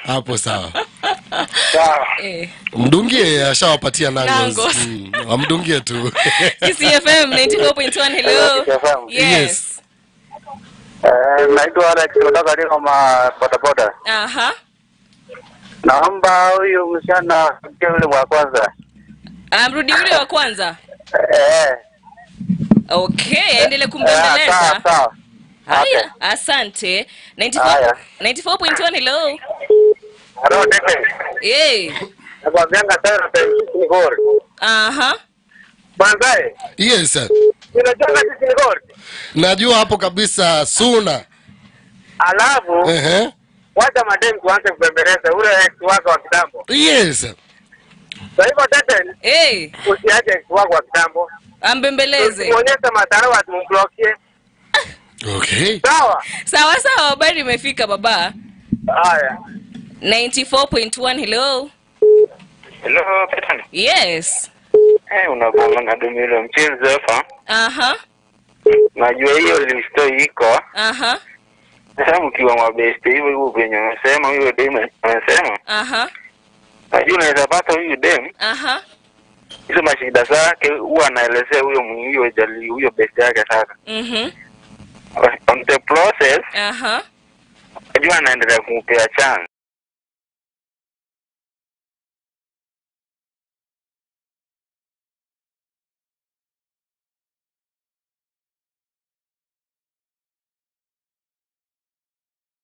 Hapo sawa. Sawa. Mdungie ashawapatia Nangos. Amdungie tu. CFM 94.1 hello. Yes. Naitwa Alex kutoka Dodoma bodaboda. Aha. Naomba huyu msichana yule wa kwanza. Amrudi yule wa kwanza. Okay, endelee kumbembeleza. Sawa. Haya, asante. 94.1 hello. Hello, Deke. Nakwambianga sana ni gori. Aha. Banzae. Yes sir. Unajua sisi ni gori. Najua hapo kabisa Suna. Alafu wacha madem tuanze kubembeleza ule ex wako wa kitambo. Yes. Kwa hivyo Teten, usiache ex wako wa kitambo. Ambembeleze. Uonyeshe mataro atumblokie. Okay. Sawa, habari imefika baba. Haya. 94.1 hello. Hello, Petan. Yes. Unabonga na Dumilo mchenzi hapa. Aha. Najua hiyo listo iko. Aha. Sasa mkiwa mabeste hivyo kwenye unasema huyo dem anasema. Aha. Najua unaweza pata huyo dem. Aha. Hizo mashida zake huwa anaelezea huyo jali huyo beste yake sasa. On the process. Aha. Najua anaendelea kumpea chance.